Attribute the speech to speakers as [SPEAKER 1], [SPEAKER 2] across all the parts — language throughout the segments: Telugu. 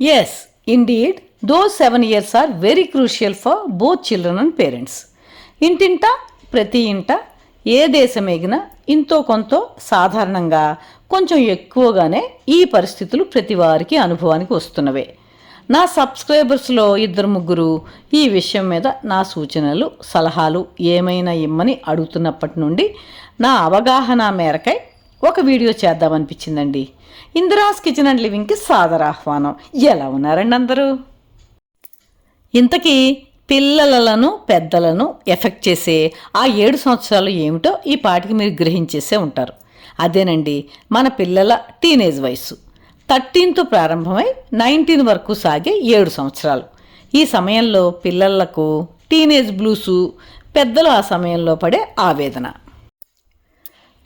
[SPEAKER 1] Yes, indeed, those 7 years are very crucial for both children and parents. ఇంటింట ప్రతి ఇంట ఏ దేశమేగినా ఇంతో కొంత సాధారణంగా కొంచెం ఎక్కువగానే ఈ పరిస్థితులు ప్రతి వారికి అనుభవానికి వస్తున్నవే. నా సబ్స్క్రైబర్స్లో 2-3 ఈ విషయం మీద నా సూచనలు సలహాలు ఏమైనా ఇమ్మని అడుగుతున్నప్పటి నుండి నా అవగాహన మేరకై ఒక వీడియో చేద్దామనిపించిందండి. ఇందిరాస్ కిచెన్ అండ్ లివింగ్కి సాదర ఆహ్వానం. ఎలా ఉన్నారండి అందరూ? ఇంతకీ పిల్లలను పెద్దలను ఎఫెక్ట్ చేసే ఆ 7 సంవత్సరాలు ఏమిటో ఈ పాటికి మీరు గ్రహించేసే ఉంటారు. అదేనండి మన పిల్లల టీనేజ్ వయసు. 13తో ప్రారంభమై 19 వరకు సాగే 7 సంవత్సరాలు. ఈ సమయంలో పిల్లలకు టీనేజ్ బ్లూసు, పెద్దలు ఆ సమయంలో పడే ఆవేదన.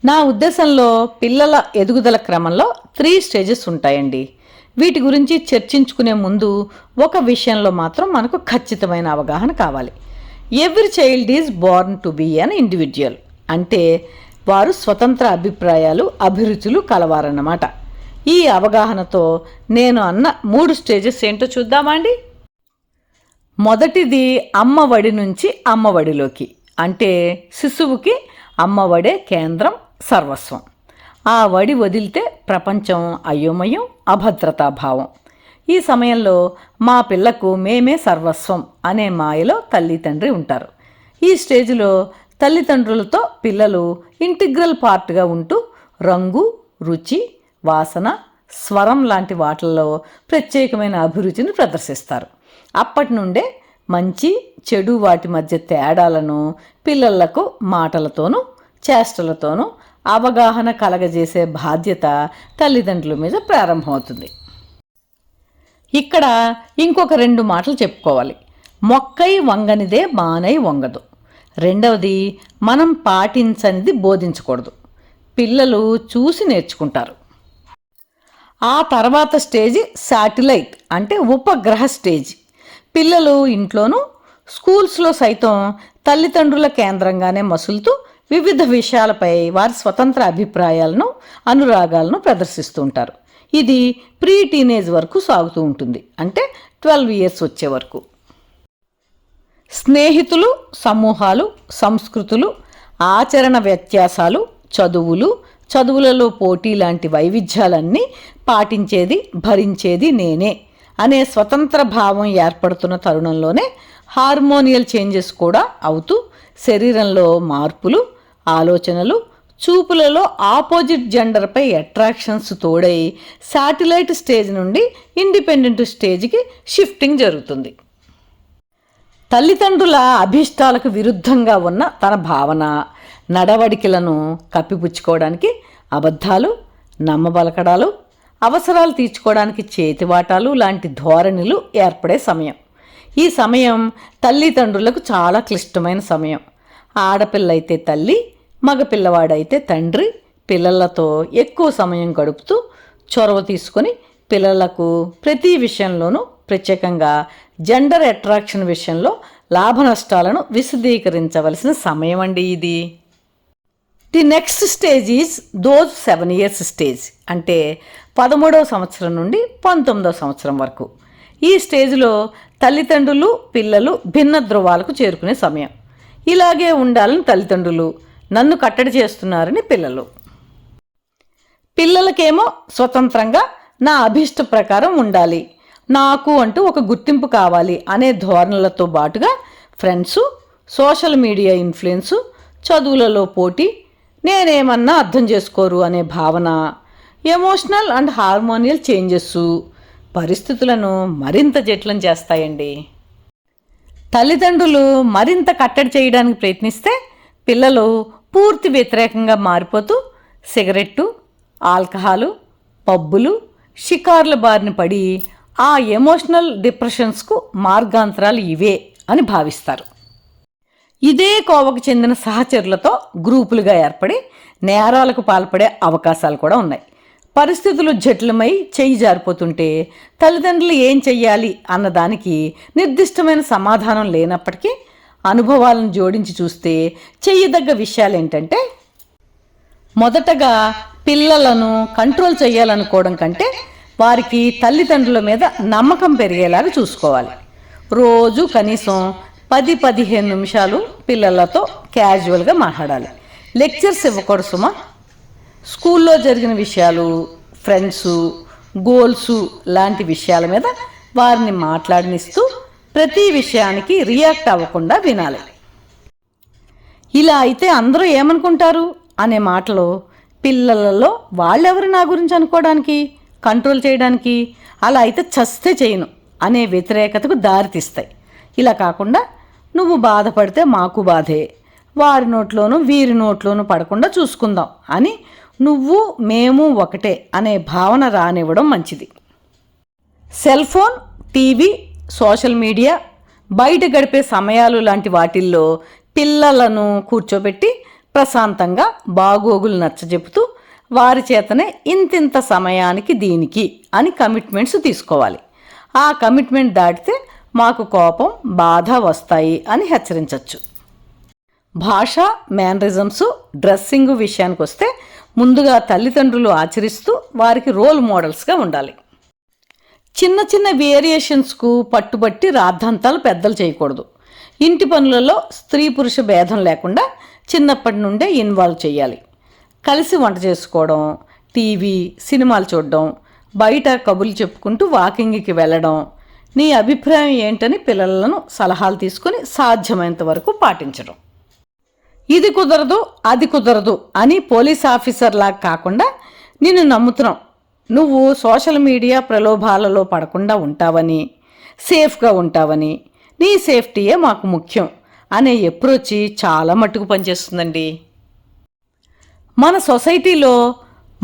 [SPEAKER 1] నా ఉద్దేశంలో పిల్లల ఎదుగుదల క్రమంలో 3 స్టేజెస్ ఉంటాయండి. వీటి గురించి చర్చించుకునే ముందు ఒక విషయంలో మాత్రం మనకు ఖచ్చితమైన అవగాహన కావాలి. Every child is born to be an individual. అంటే వారు స్వతంత్ర అభిప్రాయాలు అభిరుచులు కలవారన్నమాట. ఈ అవగాహనతో నేను అన్న 3 స్టేజెస్ ఏంటో చూద్దామా అండి. మొదటిది అమ్మఒడి నుంచి అమ్మఒడిలోకి. అంటే శిశువుకి అమ్మఒడే కేంద్రం, సర్వస్వం. ఆ వడి వదిలితే ప్రపంచం అయోమయం, అభద్రతాభావం. ఈ సమయంలో మా పిల్లకు మేమే సర్వస్వం అనే మాయలో తల్లి తండ్రి ఉంటారు. ఈ స్టేజ్లో తల్లిదండ్రులతో పిల్లలు ఇంటిగ్రల్ పార్ట్గా ఉంటూ రంగు, రుచి, వాసన, స్వరం లాంటి వాటిల్లో ప్రత్యేకమైన అభిరుచిని ప్రదర్శిస్తారు. అప్పటి నుండే మంచి చెడు వాటి మధ్య తేడాలను పిల్లలకు మాటలతోనూ చేష్టలతోనూ అవగాహన కలగజేసే బాధ్యత తల్లిదండ్రుల మీద ప్రారంభమవుతుంది. ఇక్కడ ఇంకొక 2 మాటలు చెప్పుకోవాలి. మొక్కై వంగనిదే మానై వంగదు. రెండవది, మనం పాటించనిది బోధించకూడదు. పిల్లలు చూసి నేర్చుకుంటారు. ఆ తర్వాత స్టేజి శాటిలైట్ అంటే ఉపగ్రహ స్టేజ్. పిల్లలు ఇంట్లోనూ స్కూల్స్లో సైతం తల్లిదండ్రుల కేంద్రంగానే మసులుతూ వివిధ విషయాలపై వారి స్వతంత్ర అభిప్రాయాలను అనురాగాలను ప్రదర్శిస్తూ ఉంటారు. ఇది ప్రీ టీనేజ్ వరకు సాగుతూ ఉంటుంది. అంటే 12 years వచ్చే వరకు. స్నేహితులు, సమూహాలు, సంస్కృతులు, ఆచరణ వ్యత్యాసాలు, చదువులలో పోటీ లాంటి వైవిధ్యాలన్నీ పాటించేది భరించేది నేనే అనే స్వతంత్ర భావం ఏర్పడుతున్న తరుణంలోనే హార్మోనియల్ చేంజెస్ కూడా అవుతూ శరీరంలో మార్పులు, ఆలోచనలు, చూపులలో ఆపోజిట్ జెండర్పై అట్రాక్షన్స్ తోడై శాటిలైట్ స్టేజ్ నుండి ఇండిపెండెంట్ స్టేజ్కి షిఫ్టింగ్ జరుగుతుంది. తల్లిదండ్రుల అభిష్టాలకు విరుద్ధంగా ఉన్న తన భావన, నడవడికలను కప్పిపుచ్చుకోవడానికి అబద్ధాలు, నమ్మబలకడాలు, అవసరాలు తీర్చుకోవడానికి చేతివాటాలు లాంటి ధోరణులు ఏర్పడే సమయం. ఈ సమయం తల్లిదండ్రులకు చాలా క్లిష్టమైన సమయం. ఆడపిల్లైతే తల్లి, మగపిల్లవాడైతే తండ్రి పిల్లలతో ఎక్కువ సమయం గడుపుతూ చొరవ తీసుకొని పిల్లలకు ప్రతి విషయంలోనూ ప్రత్యేకంగా జెండర్ అట్రాక్షన్ విషయంలో లాభ నష్టాలను విశదీకరించవలసిన సమయం అండి ఇది. The next stage is those 7 years stage. అంటే 13వ సంవత్సరం నుండి 19వ సంవత్సరం వరకు. ఈ స్టేజ్లో తల్లిదండ్రులు పిల్లలు భిన్న ధృవాలకు చేరుకునే సమయం. ఇలాగే ఉండాలని తల్లిదండ్రులు, నన్ను కట్టడి చేస్తున్నారని పిల్లలు. పిల్లలకేమో స్వతంత్రంగా నా అభిష్ట ప్రకారం ఉండాలి, నాకు అంటూ ఒక గుర్తింపు కావాలి అనే ధోరణులతో బాటుగా ఫ్రెండ్సు, సోషల్ మీడియా ఇన్ఫ్లుయెన్సు, చదువులలో పోటీ, నేనేమన్నా అర్థం చేసుకోరు అనే భావన, ఎమోషనల్ అండ్ హార్మోనియల్ చేంజెస్ పరిస్థితులను మరింత జటిలం చేస్తాయండి. తల్లిదండ్రులు మరింత కట్టడి చేయడానికి ప్రయత్నిస్తే పిల్లలు పూర్తి వ్యతిరేకంగా మారిపోతూ సిగరెట్టు, ఆల్కహాలు, పబ్బులు, షికార్ల బారిన పడి ఆ ఎమోషనల్ డిప్రెషన్స్కు మార్గాంతరాలు ఇవే అని భావిస్తారు. ఇదే కోవకు చెందిన సహచరులతో గ్రూపులుగా ఏర్పడి నేరాలకు పాల్పడే అవకాశాలు కూడా ఉన్నాయి. పరిస్థితులు జటిలమై చెయ్యి జారిపోతుంటే తల్లిదండ్రులు ఏం చెయ్యాలి అన్నదానికి నిర్దిష్టమైన సమాధానం లేనప్పటికీ అనుభవాలను జోడించి చూస్తే చెయ్యదగ్గ విషయాలు ఏంటంటే, మొదటగా పిల్లలను కంట్రోల్ చేయాలనుకోవడం కంటే వారికి తల్లిదండ్రుల మీద నమ్మకం పెరిగేలాగా చూసుకోవాలి. రోజు కనీసం 10-15 నిమిషాలు పిల్లలతో క్యాజువల్గా మాట్లాడాలి. లెక్చర్స్ ఇవ్వకూడదు సుమా. స్కూల్లో జరిగిన విషయాలు, ఫ్రెండ్స్, గోల్స్ లాంటి విషయాల మీద వారిని మాట్లాడనిస్తూ ప్రతి విషయానికి రియాక్ట్ అవ్వకుండా వినాలి. ఇలా అయితే అందరూ ఏమనుకుంటారు అనే మాటలు పిల్లలలో వాళ్ళెవరు నా గురించి అనుకోవడానికి, కంట్రోల్ చేయడానికి, అలా అయితే చస్తే చేయను అనే వ్యతిరేకతకు దారితీస్తాయి. ఇలా కాకుండా నువ్వు బాధపడితే మాకు బాధే, వారి నోట్లోనూ వీరి నోట్లోనూ పడకుండా చూసుకుందాం అని నువ్వు మేము ఒకటే అనే భావన రానివ్వడం మంచిది. Cell phone, TV, social media, బయట గడిపే సమయాలు లాంటి వాటిల్లో పిల్లలను కూర్చోబెట్టి ప్రశాంతంగా బాగోగులు నచ్చజెపుతూ వారి చేతనే ఇంతింత సమయానికి దీనికి అని కమిట్మెంట్స్ తీసుకోవాలి. ఆ కమిట్మెంట్ దాటితే మాకు కోపం, బాధ వస్తాయి అని హెచ్చరించవచ్చు. భాష, మేనరిజమ్స్, డ్రెస్సింగ్ విషయానికి వస్తే ముందుగా తల్లిదండ్రులు ఆచరిస్తూ వారికి రోల్ మోడల్స్గా ఉండాలి. చిన్న చిన్న వేరియేషన్స్కు పట్టుబట్టి రాద్ధాంతాలు పెద్దలు చేయకూడదు. ఇంటి పనులలో స్త్రీ పురుష భేదం లేకుండా చిన్నప్పటి నుండే ఇన్వాల్వ్ చేయాలి. కలిసి వంట చేసుకోవడం, టీవీ, సినిమాలు చూడడం, బయట కబుర్లు చెప్పుకుంటూ వాకింగ్కి వెళ్ళడం, నీ అభిప్రాయం ఏంటని పిల్లలను సలహాలు తీసుకుని సాధ్యమైనంత వరకు పాటించడం. ఇది కుదరదు, అది కుదరదు అని పోలీస్ ఆఫీసర్లాగా కాకుండా నిన్ను నమ్ముతున్నాం, నువ్వు సోషల్ మీడియా ప్రలోభాలలో పడకుండా ఉంటావని, సేఫ్గా ఉంటావని, నీ సేఫ్టీయే మాకు ముఖ్యం అనే అప్రోచ్ చాలా మట్టుకు పనిచేస్తుందండి. మన సొసైటీలో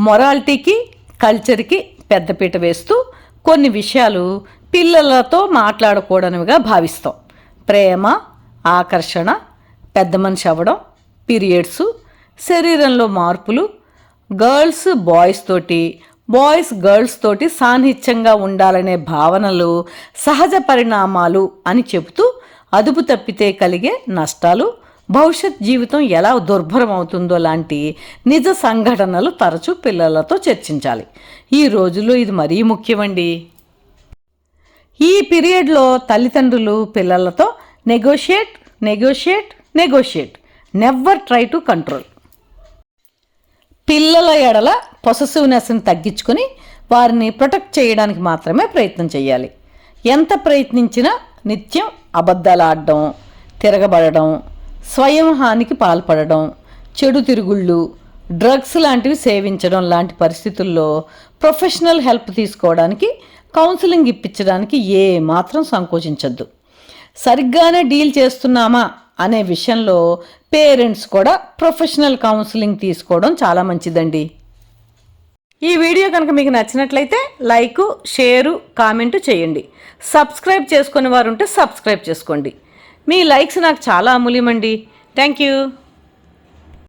[SPEAKER 1] మొరాలిటీకి, కల్చర్కి పెద్దపీట వేస్తూ కొన్ని విషయాలు పిల్లలతో మాట్లాడకూడనివిగా భావిస్తాం. ప్రేమ, ఆకర్షణ, పెద్ద మనిషి అవ్వడం, పీరియడ్స్, శరీరంలో మార్పులు, గర్ల్స్ బాయ్స్ తోటి, బాయ్స్ గర్ల్స్ తోటి సాన్నిహిత్యంగా ఉండాలనే భావనలు సహజ పరిణామాలు అని చెబుతూ అదుపు తప్పితే కలిగే నష్టాలు, భవిష్యత్ జీవితం ఎలా దుర్భరం అవుతుందో లాంటి నిజ సంఘటనలు తరచూ పిల్లలతో చర్చించాలి. ఈ రోజుల్లో ఇది మరీ ముఖ్యమండి. ఈ పీరియడ్లో తల్లిదండ్రులు పిల్లలతో negotiate, never try to control. పిల్లల ఎడల పొసెసివ్నెస్ని తగ్గించుకొని వారిని ప్రొటెక్ట్ చేయడానికి మాత్రమే ప్రయత్నం చేయాలి. ఎంత ప్రయత్నించినా నిత్యం అబద్ధాలు ఆడడం, తిరగబడడం, స్వయం హానికి పాల్పడడం, చెడు తిరుగుళ్ళు, డ్రగ్స్ లాంటివి సేవించడం లాంటి పరిస్థితుల్లో ప్రొఫెషనల్ హెల్ప్ తీసుకోవడానికి, కౌన్సిలింగ్ ఇప్పించడానికి ఏ మాత్రం సంకోచించద్దు. సరిగ్గానే డీల్ చేస్తున్నామా అనే విషయంలో పేరెంట్స్ కూడా ప్రొఫెషనల్ కౌన్సిలింగ్ తీసుకోవడం చాలా మంచిదండి. ఈ వీడియో కనుక మీకు నచ్చినట్లయితే లైక్, షేరు, కామెంటు చేయండి. సబ్స్క్రైబ్ చేసుకునే వారు ఉంటే సబ్స్క్రైబ్ చేసుకోండి. మీ లైక్స్ నాకు చాలా అమూల్యమండి. Thank you.